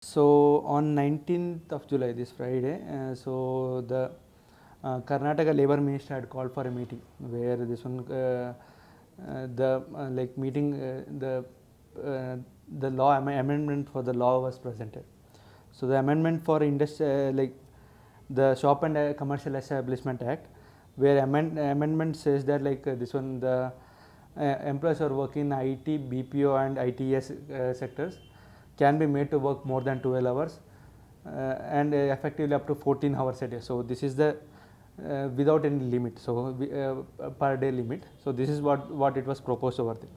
So on 19th of July, this Friday, so the Karnataka Labour Minister had called for a meeting where this one the like meeting the law amendment for the law was presented. So the amendment for like the Shop and Commercial Establishment Act, where amendment says that like this one the employees who are working in IT, BPO and ITeS sectors can be made to work more than 12 hours and effectively up to 14 hours a day. So this is the without any limit, so per day limit. So this is what it was proposed over there.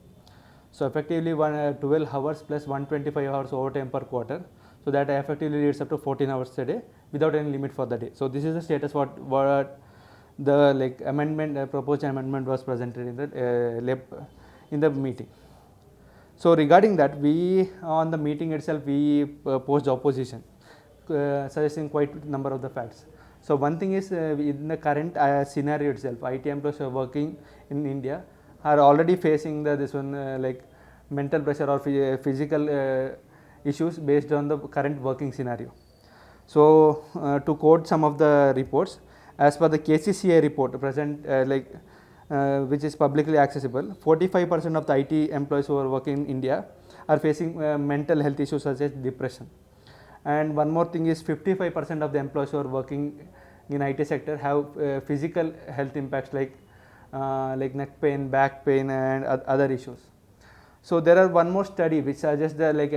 So effectively 12 hours plus 125 hours overtime per quarter. So that effectively leads up to 14 hours a day without any limit for the day. So this is the status what the like amendment proposed amendment was presented in the meeting. So regarding that, we on the meeting itself we posed opposition, suggesting quite number of the facts. So one thing is in the current scenario itself, IT employees who are working in India are already facing this one like mental pressure or physical issues based on the current working scenario. So to quote some of the reports, as per the KCCA report present which is publicly accessible, 45% of the IT employees who are working in India are facing mental health issues such as depression. And one more thing is 55% of the employees who are working in IT sector have physical health impacts like neck pain, back pain and other issues. So there are one more study which suggests that like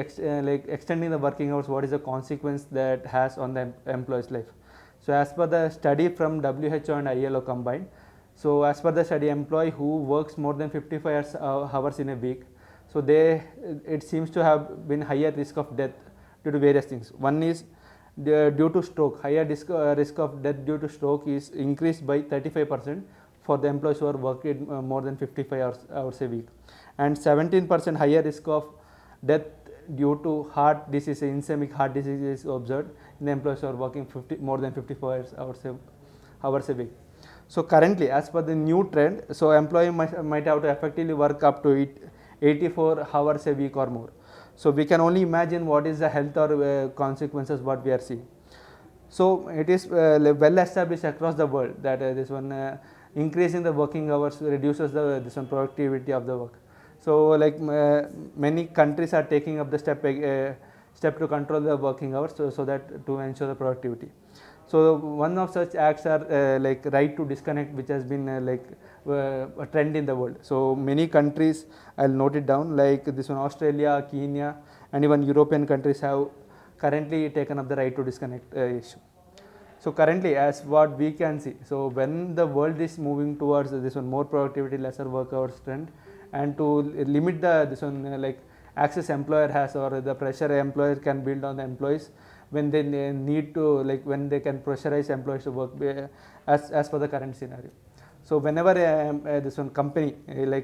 extending the working hours, what is the consequence that has on the employee's life. So as per the study from WHO and ILO combined, so as per the study, employee who works more than 55 hours in a week, so it seems to have been higher risk of death due to various things. One is due to stroke. Higher risk of death due to stroke is increased by 35% for the employees who are working more than 55 hours a week, and 17% higher risk of death due to heart disease, ischemic heart disease is observed in the employees who are working more than 55 hours a week. So currently, as per the new trend, so employee might have to effectively work up to 84 hours a week or more. So we can only imagine what is the health or consequences what we are seeing. So it is well established across the world that this one increasing the working hours reduces this one productivity of the work. So like many countries are taking up the step to control the working hours, so that to ensure the productivity. So one of such acts are like right to disconnect, which has been a trend in the world. So many countries, I'll note it down, like this one Australia, Kenya and even European countries have currently taken up the right to disconnect issue. So currently, as what we can see, so when the world is moving towards this one more productivity, lesser work hours trend, and to limit this one like access employer has or the pressure employer can build on the employees when they need to, like when they can pressurize employees to work as per the current scenario. So whenever this one company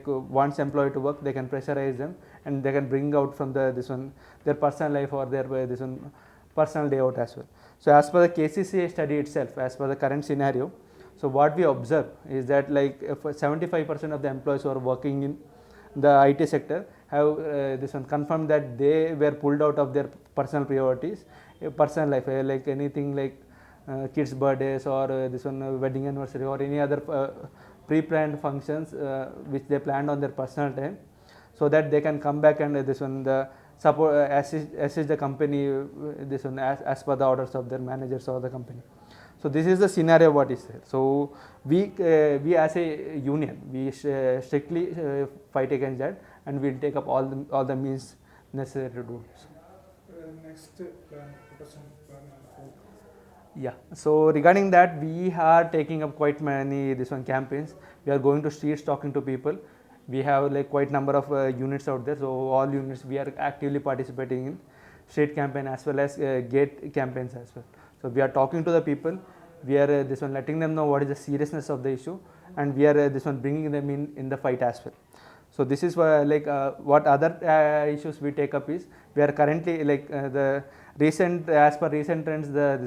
wants employee to work, they can pressurize them and they can bring out from this one their personal life or their this one personal day out as well. So as per the KCCA study itself, as per the current scenario, so what we observe is that like 75% of the employees who are working in the IT sector have this one confirmed that they were pulled out of their personal priorities, personal life, like anything like kids' birthdays or this one wedding anniversary or any other pre-planned functions which they planned on their personal time, so that they can come back and this one the support assist the company this one as per the orders of their managers or the company. So this is the scenario what is there. So we as a union, we strictly fight against that, and we'll take up all the means necessary to do so. Next plan, yeah, so regarding that, we are taking up quite many this one campaigns. We are going to streets talking to people. We have like quite number of units out there, so all units we are actively participating in street campaign as well as gate campaigns as well. So we are talking to the people, we are this one letting them know what is the seriousness of the issue, and we are this one bringing them in the fight as well. So this is what other issues we take up is, we are currently like the recent, as per recent trends, the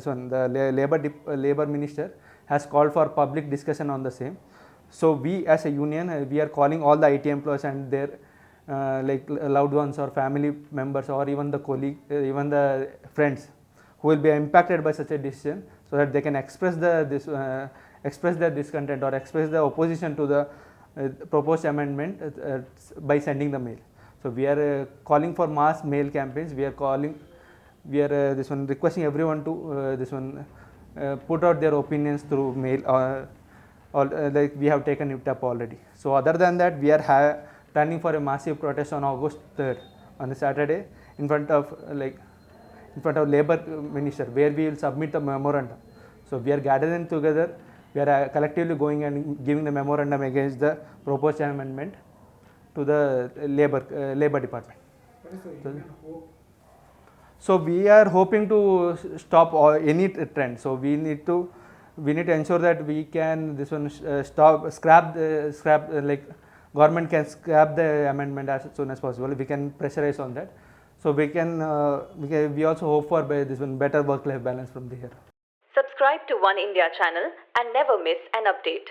labor minister has called for public discussion on the same. So we as a union, we are calling all the IT employees and their like loved ones or family members or even the colleague, even the friends who will be impacted by such a decision, so that they can express express their discontent or express the opposition to the proposed amendment by sending the mail. So we are calling for mass mail campaigns. We are requesting everyone to put out their opinions through mail, like we have taken it up already. So other than that, we are planning for a massive protest on August 3rd on a Saturday in front of Labour Minister, where we will submit the memorandum. So we are gathering together, we are collectively going and giving the memorandum against the proposed amendment to the Labour Department. What is the union hope? So we are hoping to stop any trend. So we need to ensure that we can government can scrap the amendment as soon as possible. We can pressurize on that. So we also hope for better work-life balance from here. Subscribe to One India channel and never miss an update.